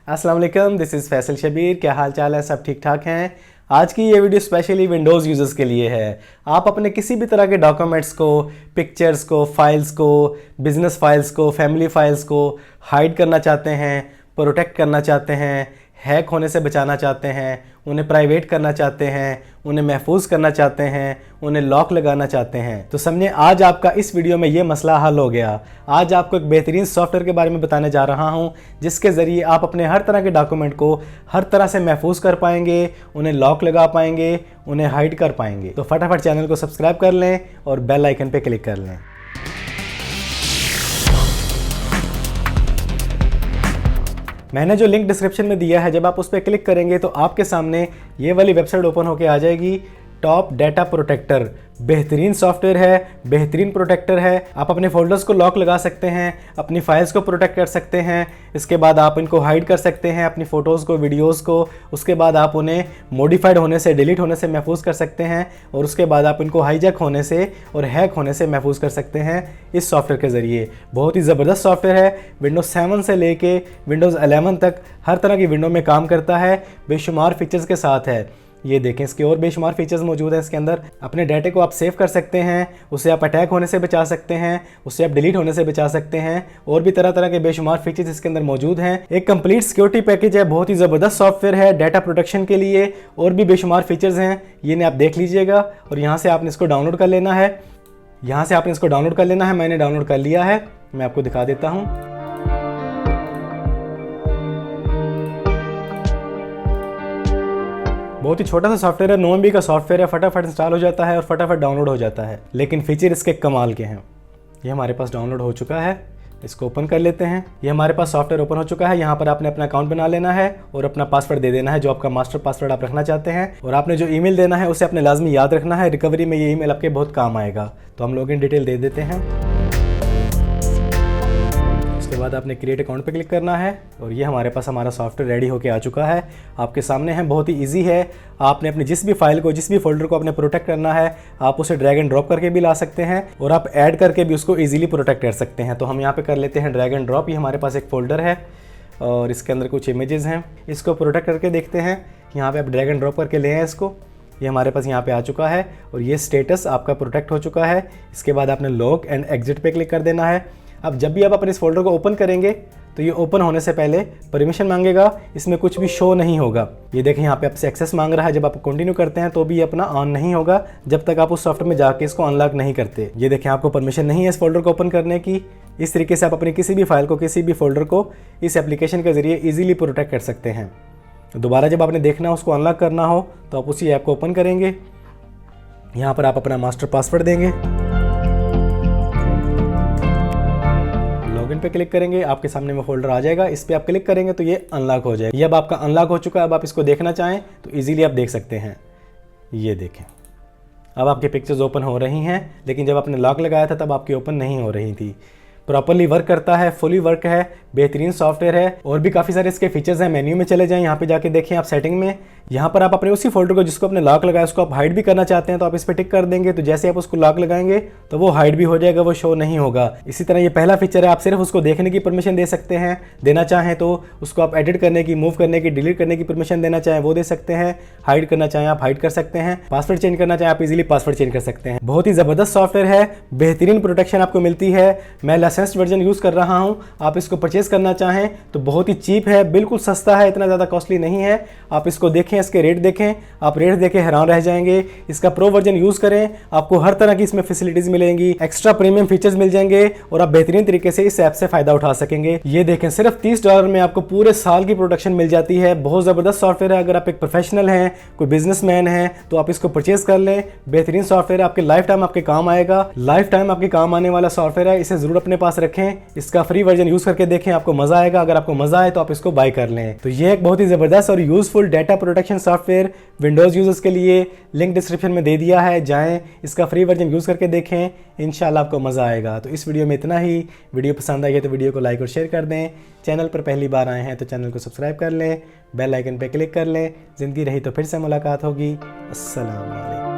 अस्सलाम वालेकुम, this is Faisal Shabir. क्या हाल चाल है? सब ठीक ठाक हैं। आज की ये वीडियो स्पेशली विंडोज़ यूज़र्स के लिए है। आप अपने किसी भी तरह के डॉक्यूमेंट्स को, पिक्चर्स को, फाइल्स को, बिजनेस फाइल्स को, फैमिली फाइल्स को हाइड करना चाहते हैं, प्रोटेक्ट करना चाहते हैं, हैक होने से बचाना चाहते हैं, उन्हें प्राइवेट करना चाहते हैं, उन्हें महफूज करना चाहते हैं, उन्हें लॉक लगाना चाहते हैं, तो समझे आज आपका इस वीडियो में ये मसला हल हो गया। आज आपको एक बेहतरीन सॉफ्टवेयर के बारे में बताने जा रहा हूं, जिसके ज़रिए आप अपने हर तरह के डॉक्यूमेंट को हर तरह से महफूज कर पाएंगे, उन्हें लॉक लगा पाएंगे, उन्हें हाइड कर पाएंगे। तो फटाफट चैनल को सब्सक्राइब कर लें और बेल आइकन पर क्लिक कर लें। मैंने जो लिंक डिस्क्रिप्शन में दिया है, जब आप उस पर क्लिक करेंगे तो आपके सामने ये वाली वेबसाइट ओपन होकर आ जाएगी। टॉप डाटा प्रोटेक्टर बेहतरीन सॉफ्टवेयर है, बेहतरीन प्रोटेक्टर है। आप अपने फोल्डर्स को लॉक लगा सकते हैं, अपनी फाइल्स को प्रोटेक्ट कर सकते हैं, इसके बाद आप इनको हाइड कर सकते हैं, अपनी फ़ोटोज़ को, वीडियोज़ को। उसके बाद आप उन्हें मॉडिफाइड होने से, डिलीट होने से महफूज कर सकते हैं, और उसके बाद आप इनको हाईजैक होने से और हैक होने से महफूज कर सकते हैं इस सॉफ्टवेयर के ज़रिए। बहुत ही ज़बरदस्त सॉफ्टवेयर है। विंडोज़ 7 से लेके विंडोज़ 11 तक हर तरह की विंडो में काम करता है, बेशुमार फीचर्स के साथ है। ये देखें, इसके और बेशुमार फीचर्स मौजूद हैं इसके अंदर। अपने डाटे को आप सेव कर सकते हैं, उसे आप अटैक होने से बचा सकते हैं, उसे आप डिलीट होने से बचा सकते हैं, और भी तरह तरह के बेशुमार फीचर्स इसके अंदर मौजूद हैं। एक कंप्लीट सिक्योरिटी पैकेज है, बहुत ही ज़बरदस्त सॉफ्टवेयर है डाटा प्रोटेक्शन के लिए। और भी बेशुमार फीचर्स हैं, ये आप देख लीजिएगा। और यहाँ से आपने इसको डाउनलोड कर लेना है, यहाँ से आपने इसको डाउनलोड कर लेना है। मैंने डाउनलोड कर लिया है, मैं आपको दिखा देता हूँ। बहुत ही छोटा सा सॉफ्टवेयर है, 9 MB का सॉफ्टवेयर है, फटाफट इंस्टॉल हो जाता है और फटाफट डाउनलोड हो जाता है। लेकिन फीचर इसके कमाल के हैं। ये हमारे पास डाउनलोड हो चुका है, इसको ओपन कर लेते हैं। ये हमारे पास सॉफ्टवेयर ओपन हो चुका है। यहाँ पर आपने अपना अकाउंट बना लेना है और अपना पासवर्ड दे देना है, जो आपका मास्टर पासवर्ड आप रखना चाहते हैं। और आपने जो ईमेल देना है उसे आपने लाजमी याद रखना है। रिकवरी में ये ईमेल आपके बहुत काम आएगा। तो हम लॉगिन डिटेल दे देते हैं। उसके बाद आपने क्रिएट अकाउंट पे क्लिक करना है और ये हमारे पास हमारा सॉफ्टवेयर रेडी होके आ चुका है, आपके सामने है। बहुत ही इजी है। आपने अपनी जिस भी फाइल को, जिस भी फोल्डर को आपने प्रोटेक्ट करना है, आप उसे ड्रैग एंड ड्रॉप करके भी ला सकते हैं और आप ऐड करके भी उसको इजीली प्रोटेक्ट कर सकते हैं। तो हम यहाँ पे कर लेते हैं ड्रैग एंड ड्रॉप। ये हमारे पास एक फ़ोल्डर है और इसके अंदर कुछ इमेजेस हैं, इसको प्रोटेक्ट करके देखते हैं। यहाँ पर आप ड्रैग एंड ड्रॉप करके ले आए इसको। ये हमारे पास यहाँ पे आ चुका है और ये स्टेटस आपका प्रोटेक्ट हो चुका है। इसके बाद आपने लॉग एंड एग्जिट पे क्लिक कर देना है। अब जब भी आप अपने इस फोल्डर को ओपन करेंगे तो ये ओपन होने से पहले परमिशन मांगेगा, इसमें कुछ भी शो नहीं होगा। ये देखें, यहाँ पे आपसे एक्सेस मांग रहा है। जब आप कंटिन्यू करते हैं तो भी ये अपना ऑन नहीं होगा जब तक आप उस सॉफ्टवेयर में जाके इसको अनलॉक नहीं करते। ये देखें, आपको परमिशन नहीं है इस फोल्डर को ओपन करने की। इस तरीके से आप अपनी किसी भी फाइल को, किसी भी फोल्डर को इस एप्लीकेशन के जरिए ईजिली प्रोटेक्ट कर सकते हैं। दोबारा जब आपने देखना हो, उसको अनलॉक करना हो, तो आप उसी ऐप को ओपन करेंगे। यहाँ पर आप अपना मास्टर पासवर्ड देंगे, लॉगिन पे क्लिक करेंगे, आपके सामने में फोल्डर आ जाएगा। इस पे आप क्लिक करेंगे तो ये अनलॉक हो जाएगा। ये अब आपका अनलॉक हो चुका है। अब आप इसको देखना चाहें तो इजीली आप देख सकते हैं। ये देखें, अब आपकी पिक्चर्स ओपन हो रही हैं, लेकिन जब आपने लॉक लगाया था तब आपकी ओपन नहीं हो रही थी। प्रॉपर्ली वर्क करता है, फुली वर्क है, बेहतरीन सॉफ्टवेयर है। और भी काफ़ी सारे इसके फीचर्स हैं। मेन्यू में चले जाएं, यहाँ पे जाके देखें आप सेटिंग में। यहाँ पर आप अपने उसी फोल्डर को जिसको आपने लॉक लगाया उसको आप हाइड भी करना चाहते हैं तो आप इस पर टिक कर देंगे। तो जैसे आप उसको लॉक लगाएंगे तो वो हाइड भी हो जाएगा, वो शो नहीं होगा। इसी तरह ये पहला फीचर है, आप सिर्फ उसको देखने की परमिशन दे सकते हैं। देना चाहें तो उसको आप एडिट करने की, मूव करने की, डिलीट करने की परमिशन देना चाहें वो दे सकते हैं। हाइड करना चाहें आप हाइड कर सकते हैं। पासवर्ड चेंज करना चाहें आप इजीली पासवर्ड चेंज कर सकते हैं। बहुत ही ज़बरदस्त सॉफ्टवेयर है, बेहतरीन प्रोटेक्शन आपको मिलती है। मैं लाइसेंस्ड वर्जन यूज़ कर रहा हूँ। आप इसको परचेज करना चाहें तो बहुत ही चीप है, बिल्कुल सस्ता है, इतना ज़्यादा कॉस्टली नहीं है। आप इसको देखें, इसके रेट देखें, आप रेट देखें हैरान रह जाएंगे। इसका प्रो वर्जन यूज़ करें, आपको हर तरह की इसमें फैसिलिटीज़ मिलेंगी, एक्स्ट्रा प्रीमियम फीचर्स मिल जाएंगे और आप बेहतरीन तरीके से इस ऐप से फ़ायदा उठा सकेंगे। ये देखें, सिर्फ $30 में आपको पूरे साल की प्रोटेक्शन मिल जाती है। बहुत ज़बरदस्त सॉफ्टवेयर है। अगर आप एक प्रोफेशनल हैं, कोई बिजनेसमैन हैं, तो आप इसको परचेज कर लें। बेहतरीन सॉफ्टवेयर है, आपके लाइफ टाइम आपके काम आएगा। लाइफ टाइम आपके काम आने वाला सॉफ्टवेयर है, इसे ज़रूर अपने पास रखें। इसका फ्री वर्जन यूज़ करके देखें, आपको मज़ा आएगा। अगर आपको मज़ा आए तो आप इसको बाय कर लें। तो ये एक बहुत ही ज़बरदस्त और useful data protection software Windows users के लिए लिंक डिस्क्रिप्शन में दे दिया है। जाएं, इसका फ्री वर्जन यूज़ करके देखें, इंशाल्लाह आपको मज़ा आएगा। तो इस वीडियो में इतना ही। वीडियो पसंद आई है तो वीडियो को लाइक और शेयर कर दें। चैनल पर पहली बार आए हैं तो चैनल को सब्सक्राइब कर लें, बेल आइकन पर क्लिक कर लें। ज़िंदगी रही तो फिर से मुलाकात होगी। अस्सलाम वालेकुम।